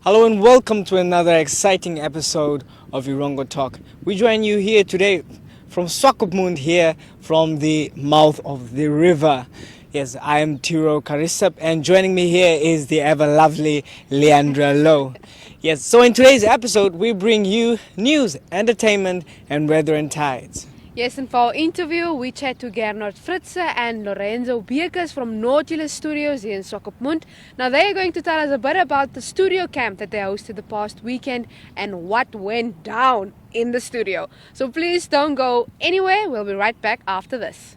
Hello and welcome to another exciting episode of Erongo Talk. We join you here today from Swakopmund, here from the mouth of the river. Yes, I am Tiro Karisap, and joining me here is the ever lovely Leandra Lowe. Yes, so in today's episode we bring you news, entertainment and weather and tides. Yes, and for our interview, we chat to Gernot, Fritze and Lorenzo Beukes from Nautilus Studios here in Swakopmund. Now, they are going to tell us a bit about the studio camp that they hosted the past weekend and what went down in the studio. So please don't go anywhere. We'll be right back after this.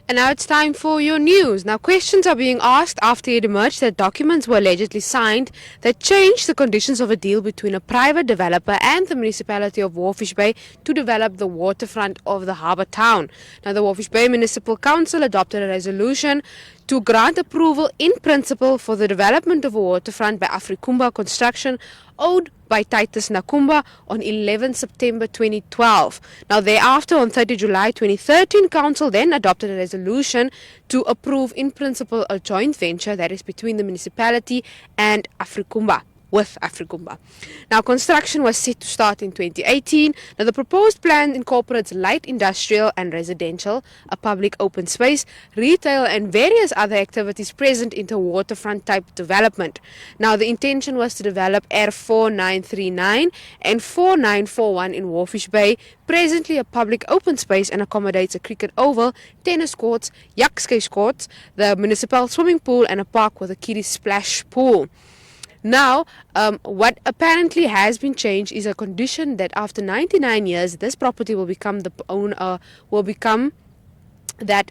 And now it's time for your news. Now, questions are being asked after it emerged that documents were allegedly signed that changed the conditions of a deal between a private developer and the municipality of Walvis Bay to develop the waterfront of the harbour town. Now, the Walvis Bay Municipal Council adopted a resolution to grant approval in principle for the development of a waterfront by Afrikumba Construction, owned by Titus Nakumba, on 11 September 2012. Now, thereafter, on 30 July 2013, Council then adopted a resolution to approve in principle a joint venture that is between the municipality and Afrikumba. With Afrikumba. Now, construction was set to start in 2018. Now, the proposed plan incorporates light industrial and residential, a public open space, retail and various other activities present in the waterfront type development. Now, the intention was to develop R4939 and 4941 in Walvis Bay, presently a public open space, and accommodates a cricket oval, tennis courts, yakskate courts, the municipal swimming pool and a park with a kiddie splash pool. Now, what apparently has been changed is a condition that after 99 years, this property will become that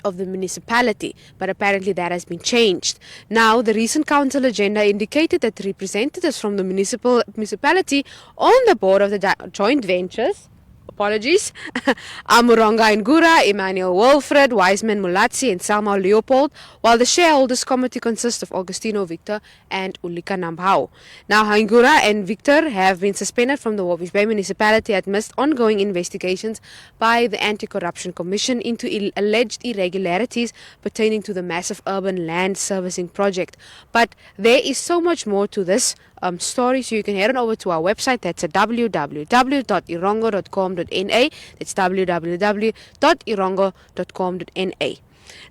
of the municipality, but apparently that has been changed. Now, the recent council agenda indicated that representatives from the municipality on the board of the joint ventures, Amuronga Ngura, Emmanuel Wilfred, Wiseman Mulatsi and Salma Leopold, while the shareholders committee consists of Augustino Victor and Ulika Nambao. Now, Ngura and Victor have been suspended from the Walvis Bay municipality amidst ongoing investigations by the Anti-Corruption Commission into alleged irregularities pertaining to the massive urban land servicing project. But there is so much more to this story, so you can head on over to our website. That's at www.erongo.com.na. That's www.erongo.com.na.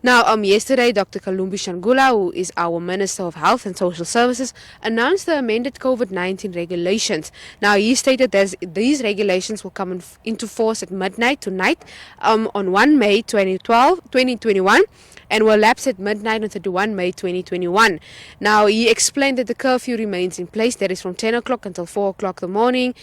Now, yesterday, Dr. Kalumbi Shangula, who is our Minister of Health and Social Services, announced the amended COVID-19 regulations. Now, he stated that these regulations will come into force at midnight tonight on 1 May 2021. And will lapse at midnight on 31 May 2021. Now, he explained that the curfew remains in place. That is from 10 o'clock until 4 o'clock in the morning.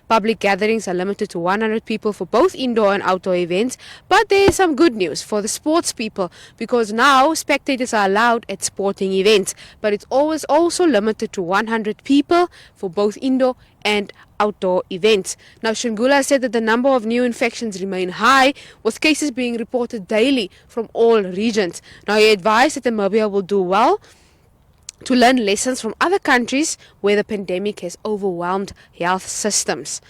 Public gatherings are limited to 100 people for both indoor and outdoor events. But there is some good news for the sports people, because now spectators are allowed at sporting events. But it's always also limited to 100 people for both indoor and outdoor events. Now, Shangula said that the number of new infections remain high, with cases being reported daily from all regions. Now, he advised that Namibia will do well to learn lessons from other countries where the pandemic has overwhelmed health systems.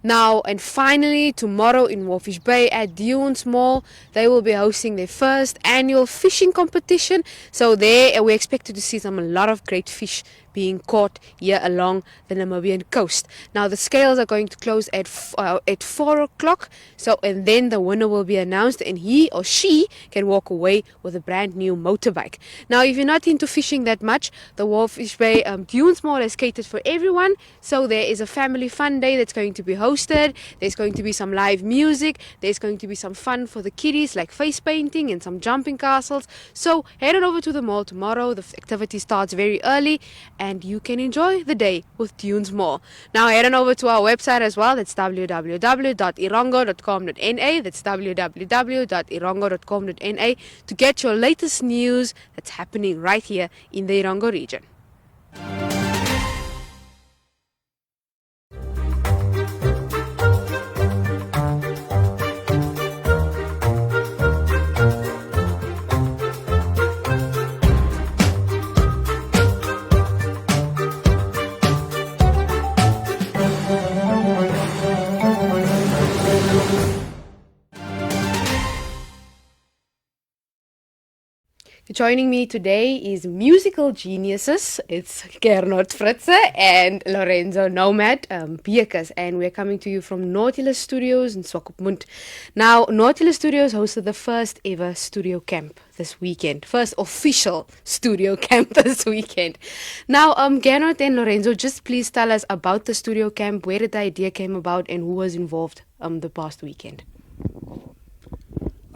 Now, and finally, tomorrow in Walvis Bay at Dunes Mall, they will be hosting their first annual fishing competition. So there we expected to see a lot of great fish being caught here along the Namibian coast. Now, the scales are going to close at 4 o'clock. So, and then the winner will be announced, and he or she can walk away with a brand new motorbike. Now, if you're not into fishing that much, the Walvis Bay Dunes Mall is catered for everyone. So there is a family fun day that's going to be hosted. There's going to be some live music. There's going to be some fun for the kiddies, like face painting and some jumping castles. So head on over to the mall tomorrow. The activity starts very early, and you can enjoy the day with Dunes Mall. Now head on over to our website as well. That's www.erongo.com.na. That's www.erongo.com.na to get your latest news that's happening right here in the Erongo region. joining me today is musical geniuses. It's Gernot, Fritze, and Lorenzo Nomad Beukes, and we're coming to you from Nautilus Studios in Swakopmund. Now, Nautilus Studios hosted the first ever studio camp this weekend, first official studio camp this weekend. Now, Gernot and Lorenzo, just please tell us about the studio camp, where did the idea came about, and who was involved the past weekend.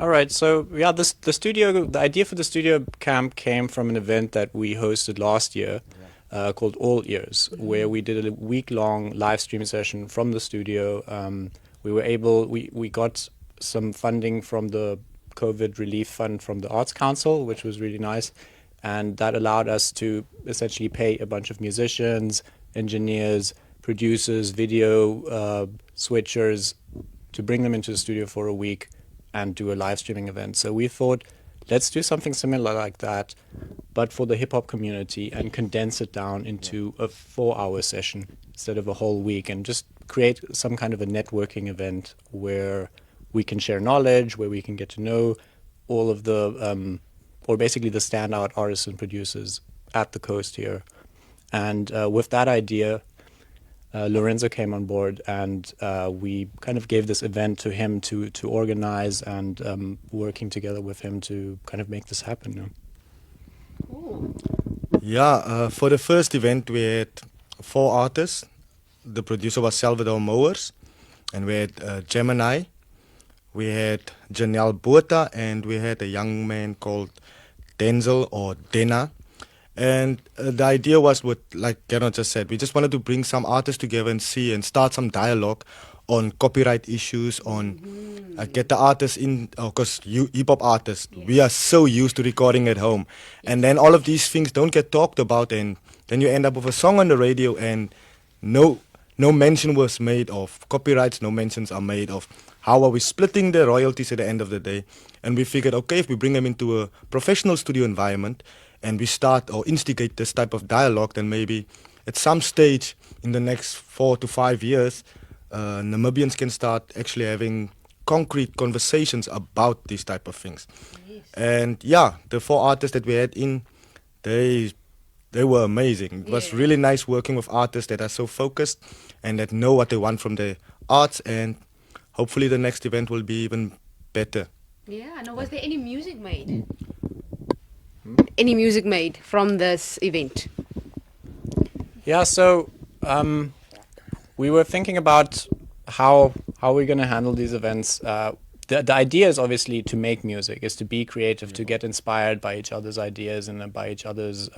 All right, so yeah, the idea for the studio camp came from an event that we hosted last year called All Ears, where we did a week-long live stream session from the studio. We got some funding from the COVID relief fund from the Arts Council, which was really nice, and that allowed us to essentially pay a bunch of musicians, engineers, producers, video switchers to bring them into the studio for a week and do a live streaming event. So we thought, let's do something similar like that, but for the hip hop community, and condense it down into a 4-hour session instead of a whole week, and just create some kind of a networking event where we can share knowledge, where we can get to know all of the, or basically the standout artists and producers at the coast here. And with that idea, Lorenzo came on board, and we kind of gave this event to him to organize, and working together with him to kind of make this happen. You know? Cool. Yeah, for the first event we had 4 artists. The producer was Salvador Mowers, and we had Gemini, we had Janelle Bota, and we had a young man called Denzel or Dena. And the idea was, like Gernot just said, we just wanted to bring some artists together and see and start some dialogue on copyright issues, on get the artists in, because hip-hop artists, we are so used to recording at home. And then all of these things don't get talked about, and then you end up with a song on the radio and no mention was made of copyrights, no mentions are made of how are we splitting the royalties at the end of the day. And we figured, okay, if we bring them into a professional studio environment, and we start or instigate this type of dialogue, then maybe at some stage in the next 4 to 5 years, Namibians can start actually having concrete conversations about these type of things. Yes. And yeah, the 4 artists that we had in, they were amazing. It was really nice working with artists that are so focused and that know what they want from the arts, and hopefully the next event will be even better. Yeah, now was there any music made? Any music made from this event? Yeah, so we were thinking about how we're going to handle these events. The idea is obviously to make music, is to be creative, to get inspired by each other's ideas and by each other's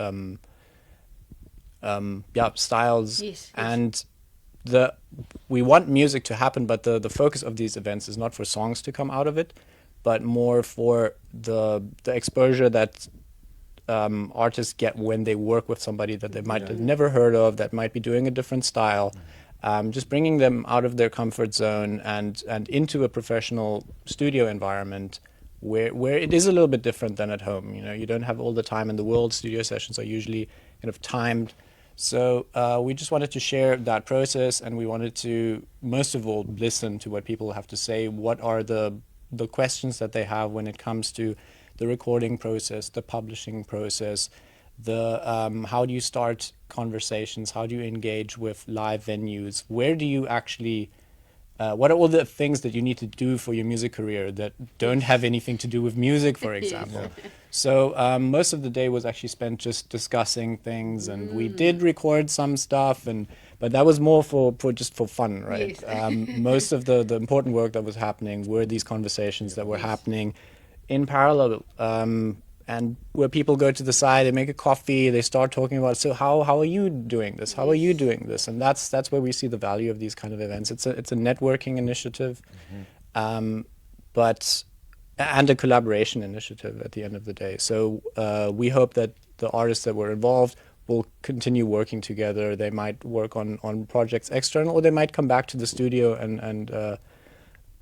styles. Yes. And we want music to happen, but the focus of these events is not for songs to come out of it, but more for the exposure that artists get when they work with somebody that they might have never heard of, that might be doing a different style. Just bringing them out of their comfort zone and into a professional studio environment where it is a little bit different than at home. You know, you don't have all the time in the world. Studio sessions are usually kind of timed. So we just wanted to share that process, and we wanted to, most of all, listen to what people have to say. What are the questions that they have when it comes to the recording process, the publishing process, how do you start conversations, how do you engage with live venues, where do you actually, what are all the things that you need to do for your music career that don't have anything to do with music, for example. So most of the day was actually spent just discussing things, and we did record some stuff, but that was more for just for fun, right? Yes. Most of the important work that was happening were these conversations that were happening in parallel, and where people go to the side, they make a coffee, they start talking about, so how are you doing this? How are you doing this? And that's where we see the value of these kind of events. It's a networking initiative, but a collaboration initiative at the end of the day. So we hope that the artists that were involved will continue working together. They might work on projects external, or they might come back to the studio and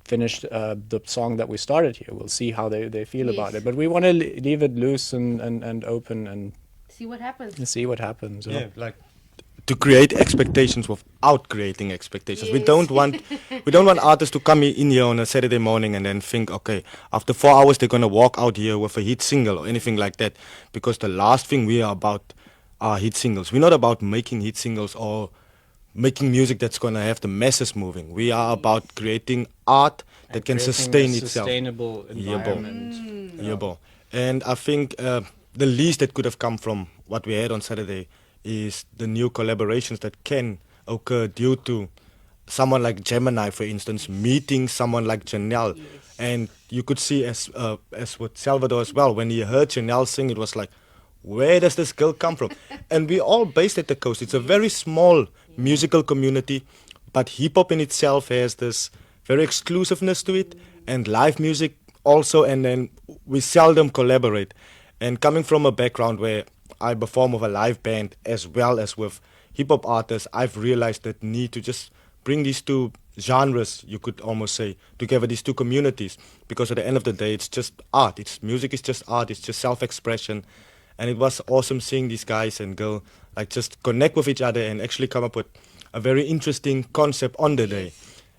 finish the song that we started here. We'll see how they feel about it. But we want to leave it loose and open and see what happens. See what happens. Yeah, like to create expectations without creating expectations. Yes. We don't want artists to come in here on a Saturday morning and then think, okay, after 4 hours they're gonna walk out here with a hit single or anything like that. Because the last thing we are about are hit singles. We're not about making hit singles or making music that's gonna have the masses moving. We are about creating art that can sustain itself. Sustainable environment. Yeah, bro. And I think the least that could have come from what we had on Saturday is the new collaborations that can occur due to someone like Gemini, for instance, meeting someone like Janelle. Yes. And you could see as with Salvador as well, when he heard Janelle sing, it was like, where does this girl come from? And we're all based at the coast. It's a very small musical community, but hip-hop in itself has this very exclusiveness to it, and live music also, and then we seldom collaborate. And coming from a background where I perform with a live band as well as with hip-hop artists, I've realized that need to just bring these two genres, you could almost say, together, these two communities, because at the end of the day, it's just art. Music is just art, it's just self-expression. And it was awesome seeing these guys and girl like just connect with each other and actually come up with a very interesting concept on the day.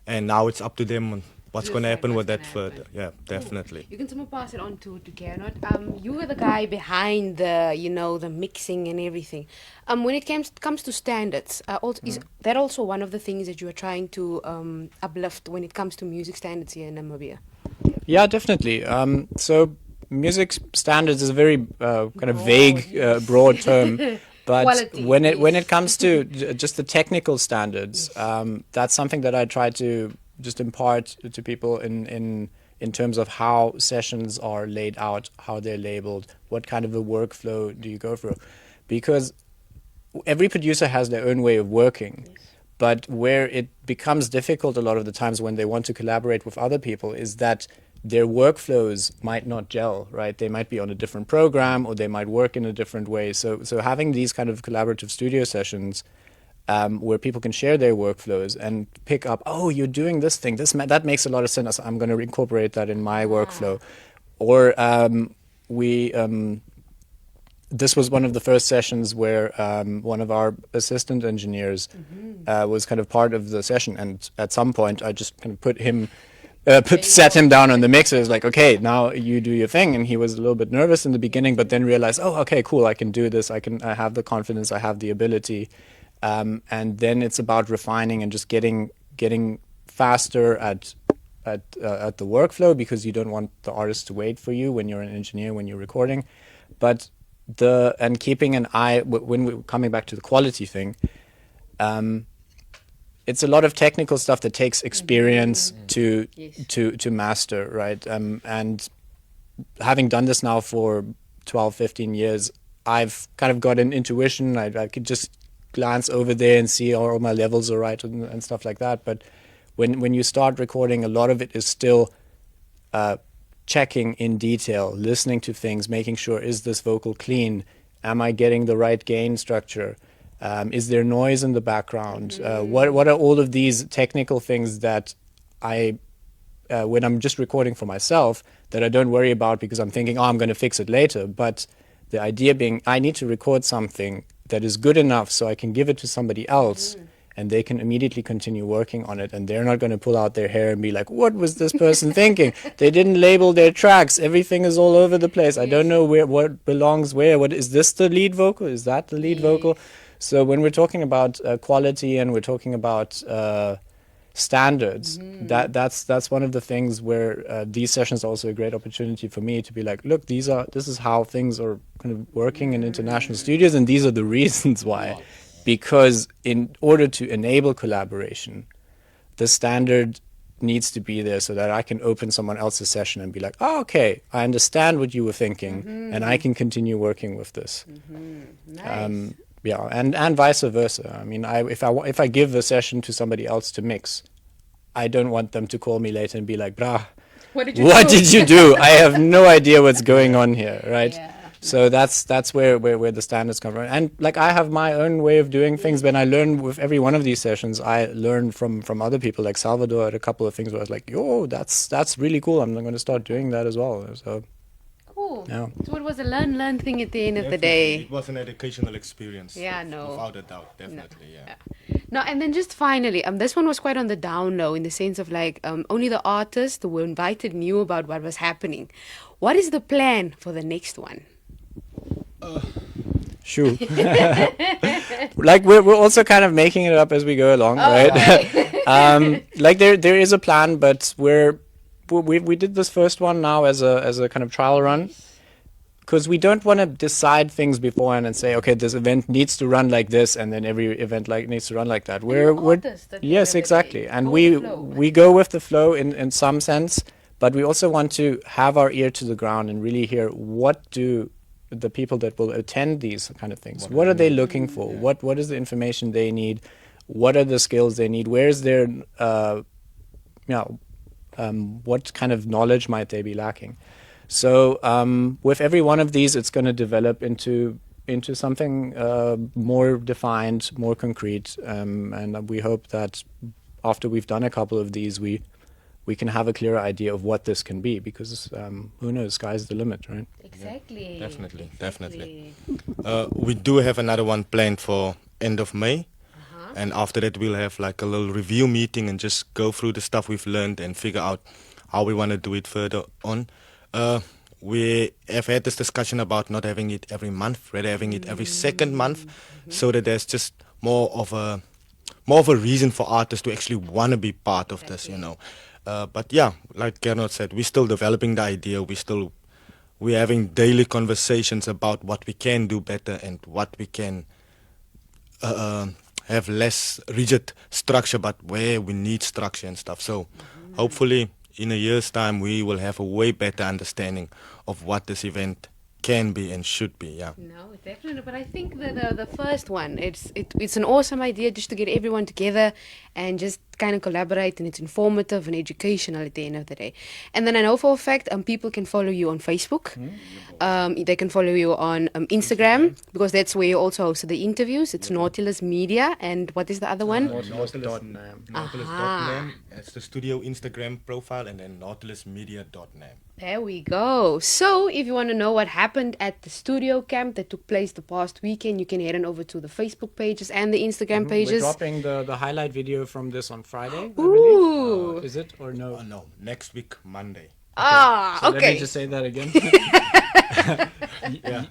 And now it's up to them on what's going to happen with that further. Yeah, definitely. You can somehow pass it on to Gernot. You were the guy behind the mixing and everything. When it comes to standards, is that also one of the things that you are trying to uplift when it comes to music standards here in Namibia? Yeah, definitely. So music standards is a very kind of vague, broad term. But Quality, when yes. it comes to just the technical standards, that's something that I try to just impart to people in terms of how sessions are laid out, how they're labeled, what kind of a workflow do you go through. Because every producer has their own way of working. Yes. But where it becomes difficult a lot of the times when they want to collaborate with other people is that their workflows might not gel, right? They might be on a different program or they might work in a different way. So having these kind of collaborative studio sessions where people can share their workflows and pick up, oh, you're doing this thing, that makes a lot of sense. I'm going to incorporate that in my workflow. Or this was one of the first sessions where one of our assistant engineers was kind of part of the session. And at some point, I just kind of sat him down on the mixer. It's like, okay, now you do your thing. And he was a little bit nervous in the beginning, but then realized, oh, okay, cool, I can do this. I have the confidence, I have the ability. And then it's about refining and just getting faster at the workflow, because you don't want the artist to wait for you when you're an engineer, when you're recording. But keeping an eye, when we're coming back to the quality thing, it's a lot of technical stuff that takes experience to master, right? And having done this now for 12, 15 years, I've kind of got an intuition. I could just glance over there and see all my levels are right and stuff like that. But when you start recording, a lot of it is still checking in detail, listening to things, making sure, is this vocal clean? Am I getting the right gain structure? Is there noise in the background? What are all of these technical things that when I'm just recording for myself, that I don't worry about because I'm thinking, oh, I'm going to fix it later. But the idea being, I need to record something that is good enough so I can give it to somebody else and they can immediately continue working on it. And they're not going to pull out their hair and be like, what was this person thinking? They didn't label their tracks. Everything is all over the place. I don't know what belongs where. What is this the lead vocal? Is that the lead vocal? So when we're talking about quality and we're talking about standards, that's one of the things where these sessions are also a great opportunity for me to be like, look, this is how things are kind of working in international studios, and these are the reasons why. Because in order to enable collaboration, the standard needs to be there so that I can open someone else's session and be like, oh, okay, I understand what you were thinking, and I can continue working with this. Nice. Yeah, and vice versa. I mean, if I give a session to somebody else to mix, I don't want them to call me later and be like, brah, what did you do? I have no idea what's going on here, right? Yeah. So that's where the standards come from. And like, I have my own way of doing things. When I learn with every one of these sessions, I learn from other people. Like Salvador had a couple of things where I was like, yo, that's really cool. I'm going to start doing that as well. So. Oh, Yeah. so it was a learn thing at the end of the Definitely, day. it was an educational experience. Yeah, no. Without a doubt, definitely, yeah. No, and then just finally, this one was quite on the down low in the sense of like only the artists who were invited knew about what was happening. What is the plan for the next one? Sure. Like we're also kind of making it up as we go along, right? Like there is a plan, but we did this first one now as a kind of trial run, because we don't want to decide things beforehand and say, okay, this event needs to run like this, and then every event needs to run like that. Yes, exactly, and we go with the flow in some sense, but we also want to have our ear to the ground and really hear what do the people that will attend these kind of things, what are they looking for? What is the information they need? What are the skills they need? Where's their what kind of knowledge might they be lacking? So with every one of these, it's going to develop into something more defined, more concrete, and we hope that after we've done a couple of these, we can have a clearer idea of what this can be, because who knows, sky's the limit, right? Exactly. Yeah, definitely. We do have another one planned for end of May. And after that, we'll have like a little review meeting and just go through the stuff we've learned and figure out how we want to do it further on. We have had this discussion about not having it every month, rather having it every second month, so that there's just more of a reason for artists to actually want to be part of this, you know. But yeah, like Gernot said, we're still developing the idea. We're having daily conversations about what we can do better and what we can have less rigid structure, but where we need structure and stuff. So hopefully in a year's time, we will have a way better understanding of what this event can be and should be. Yeah. No, definitely. But I think that the first one, it's an awesome idea just to get everyone together and just kind of collaborate, and it's informative and educational at the end of the day. And then I know for a fact people can follow you on Facebook. They can follow you on Instagram, because that's where you also hosted the interviews. It's Nautilus Media, and what is the other one? Nautilus.nam. Nautilus.nam. It's the studio Instagram profile, and then nautilusmedia.nam. There we go. So if you want to know what happened at the studio camp that took place the past weekend, you can head on over to the Facebook pages and the Instagram pages. We're dropping the highlight video from this on Friday, I Ooh. believe. Is it or no? No, next week, Monday. Ah, So okay. let me just say that again.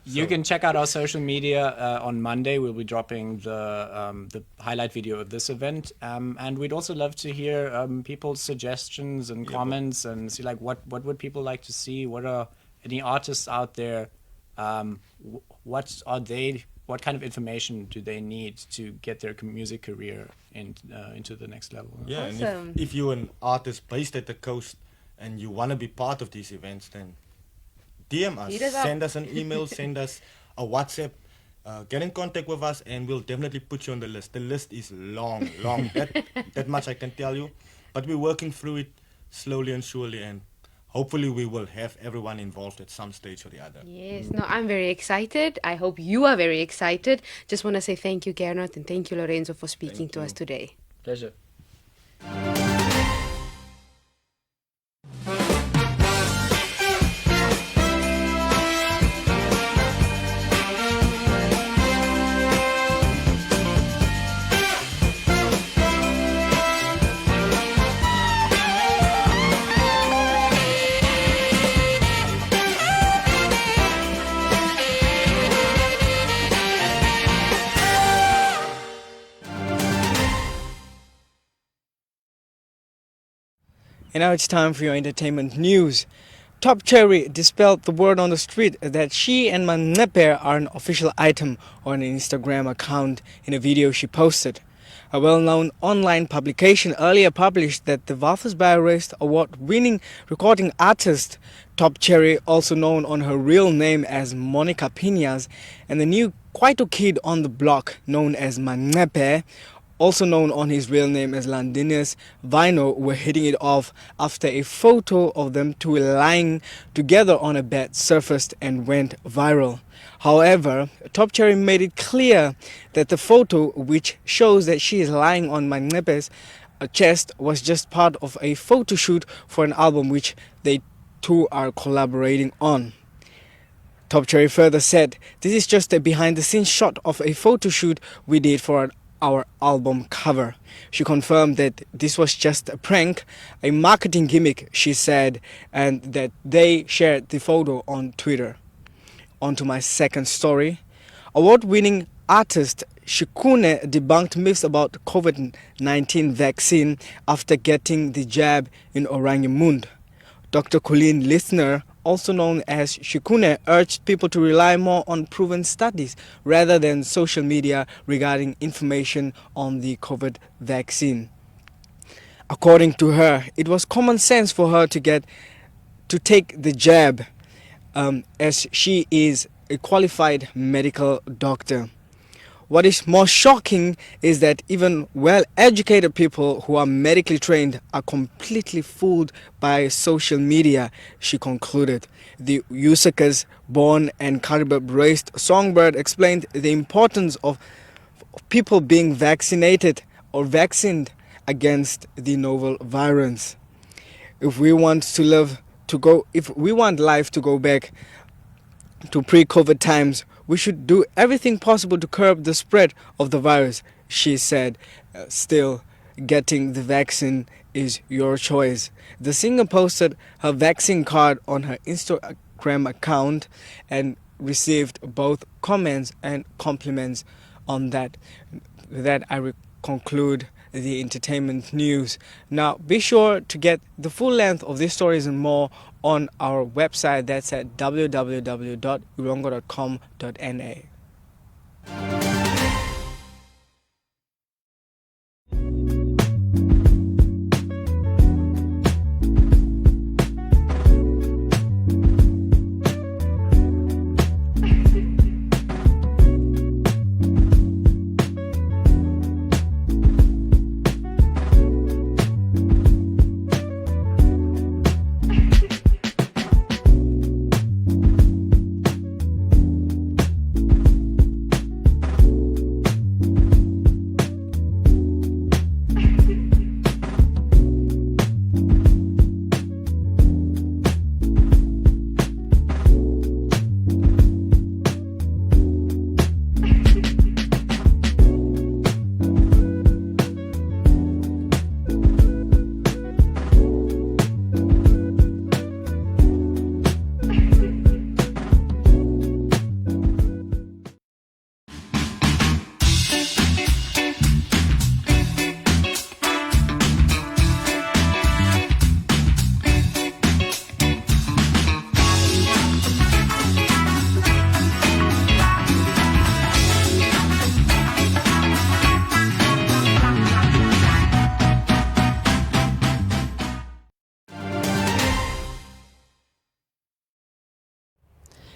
You can check out our social media on Monday. We'll be dropping the highlight video of this event, and we'd also love to hear people's suggestions and comments, and see like what would people like to see. What are any artists out there? What kind of information do they need to get their music career into the next level? Yeah, Awesome. and if you're an artist based at the coast and you want to be part of these events, then DM us, Hit us up. send us an email, send us a WhatsApp, get in contact with us, and we'll definitely put you on the list. The list is long. That much I can tell you. But we're working through it slowly and surely, and hopefully we will have everyone involved at some stage or the other. Yes, no, I'm very excited. I hope you are very excited. Just want to say thank you, Gernot, and thank you, Lorenzo, for speaking to us today. Pleasure. And now it's time for your entertainment news. Top Cherry dispelled the word on the street that she and Mannepe are an official item on an Instagram account in a video she posted. A well-known online publication earlier published that the Walvis by Arrest award-winning recording artist Top Cherry, also known on her real name as Monica Piñas, and the new Kwaito kid on the block known as Mannepe, also known on his real name as Landinus Vino, were hitting it off after a photo of them two lying together on a bed surfaced and went viral. However, Top Cherry made it clear that the photo, which shows that she is lying on Mannepe's chest, was just part of a photo shoot for an album which they two are collaborating on. Top Cherry further said, "This is just a behind-the-scenes shot of a photo shoot we did for our album cover." She confirmed that this was just a prank, a marketing gimmick, she said, and that they shared the photo on Twitter. On to my second story. Award-winning artist Shikune debunked myths about COVID-19 vaccine after getting the jab in Oranjemund. Dr. Colleen Listener, also known as Shikune, urged people to rely more on proven studies rather than social media regarding information on the COVID vaccine. According to her, it was common sense for her to take the jab, as she is a qualified medical doctor. What is more shocking is that even well-educated people who are medically trained are completely fooled by social media, she concluded. The Usakas-born and Caribbean-raised songbird explained the importance of people being vaccinated or vaccinated against the novel virus. If we want life to go back to pre-COVID times, we should do everything possible to curb the spread of the virus, she said. Still, getting the vaccine is your choice. The singer posted her vaccine card on her Instagram account and received both comments and compliments on that. With that, I conclude the entertainment news. Now, be sure to get the full length of these stories and more on our website. That's at www.erongo.com.na.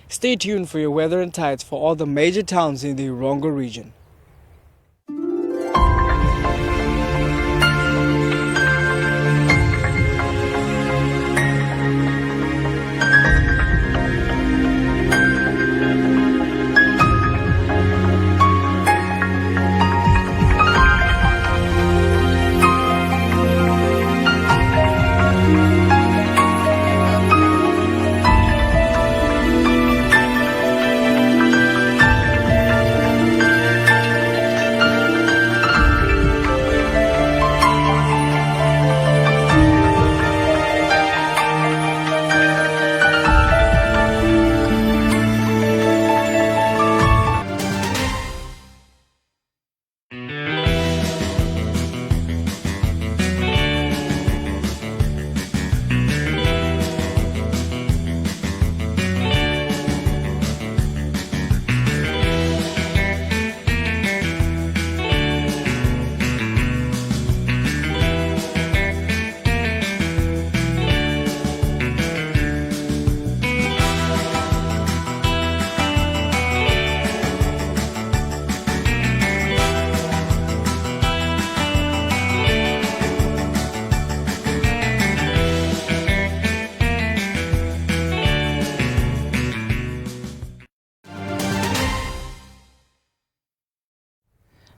Stay tuned for your weather and tides for all the major towns in the Erongo region.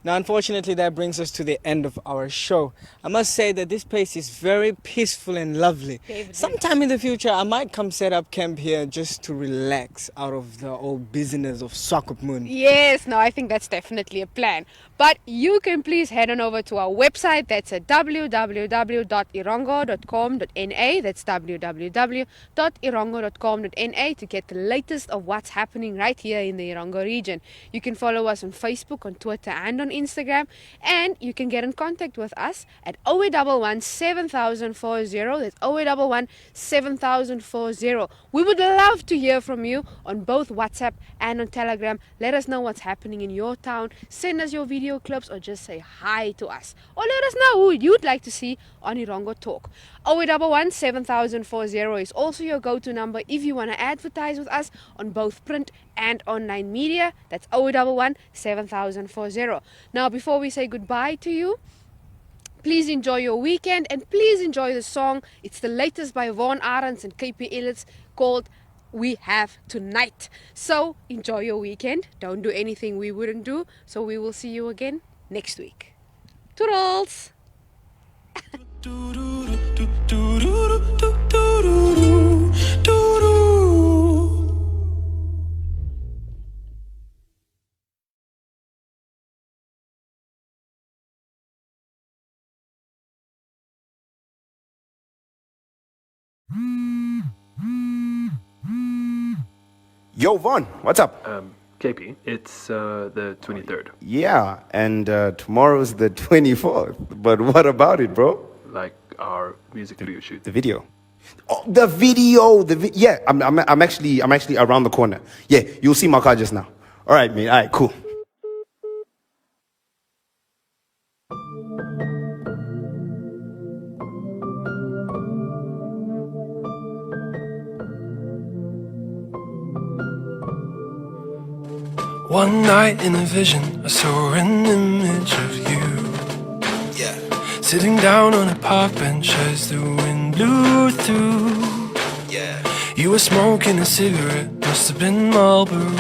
Now, unfortunately, that brings us to the end of our show. I must say that this place is very peaceful and lovely. Sometime in the future, I might come set up camp here just to relax out of the old business of Swakopmund. Yes, no, I think that's definitely a plan. But you can please head on over to our website. That's at www.erongo.com.na. That's www.erongo.com.na to get the latest of what's happening right here in the Erongo region. You can follow us on Facebook, on Twitter, and on Instagram. And you can get in contact with us at 0811 7040. That's 0811 7040. We would love to hear from you on both WhatsApp and on Telegram. Let us know what's happening in your town. Send us your video clips or just say hi to us. Or let us know who you'd like to see on Erongo Talk. 0811 7040 is also your go-to number if you want to advertise with us on both print and online media. That's 0811 7040. Now, before we say goodbye to you, please enjoy your weekend and please enjoy the song. It's the latest by Vaughan Arends and KP Ellis called We Have Tonight. So enjoy your weekend. Don't do anything we wouldn't do. So we will see you again next week. Toodles! Yo, Vaughn, what's up? KP, it's the 23rd. Yeah, and tomorrow's the 24th. But what about it, bro? Like our music video shoot. The video. Oh, the video. Yeah, I'm actually around the corner. Yeah, you'll see my car just now. All right, mate. All right, cool. One night in a vision, I saw an image of you. Yeah. Sitting down on a park bench as the wind blew through. Yeah. You were smoking a cigarette, must have been Marlboro Blue.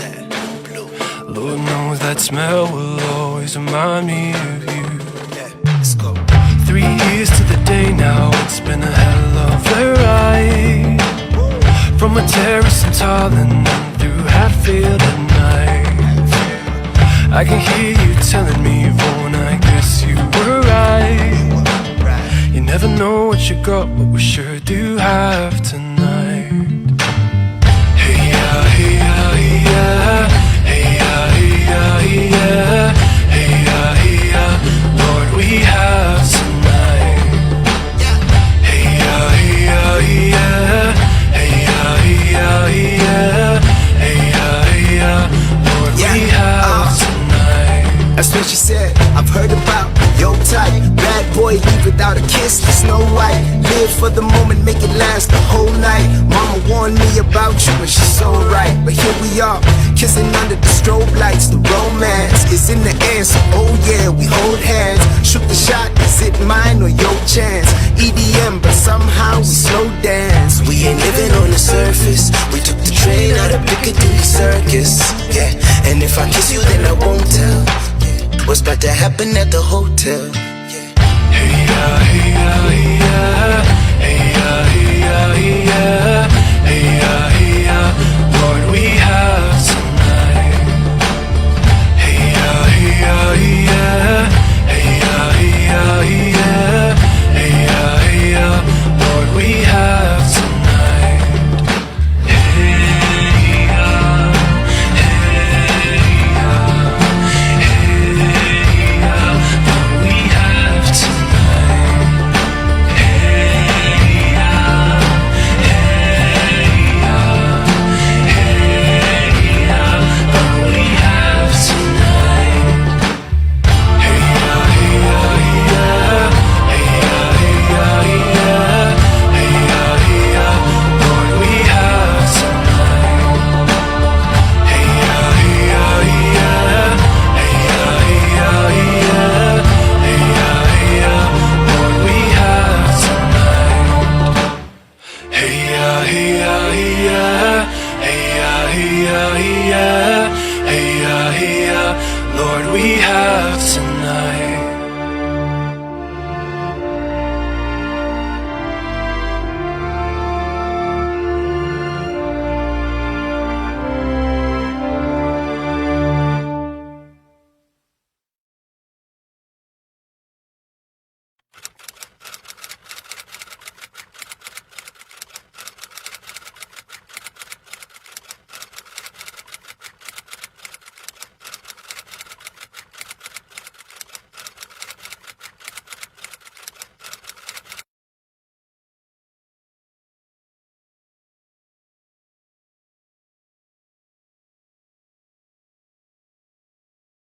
Yeah. Blue. Lord knows that smell will always remind me of you. Yeah. Let's go. 3 years to the day now, it's been a hell of a ride. From a terrace in Thailand and through Hatfield at night. I can hear you telling me, Vaughn, I guess you were right. You never know what you got, but we sure do have tonight. Hey ya, hey ya, hey ya. Hey ya, hey ya, hey ya. Hey ya, hey ya. Lord, we have tonight. Hey ya, hey ya, hey ya. Hey ya, hey ya, hey ya. Hey ya, hey ya. Lord, we have tonight. That's what she said, I've heard about your type. Bad boy, leave without a kiss, the Snow White. Live for the moment, make it last the whole night. Mama warned me about you and she's so right. But here we are, kissing under the strobe lights. The romance is in the air, so oh yeah, we hold hands. Shoot the shot, is it mine or your chance? EDM, but somehow we slow dance. We ain't living on the surface. We took the train out of Piccadilly Circus. Yeah, and if I kiss you then I won't tell. What's about to happen at the hotel? Hey ya, hey ya, hey ya. Hey ya, hey ya, hey ya. Hey ya, hey ya. Lord, we have tonight. Hey ya, hey ya, hey ya. Hey ya, hey ya, hey ya. Hey ya, hey ya. Lord, we have tonight. Hey ya, hey ya. We have tonight. Hey ya, love tonight.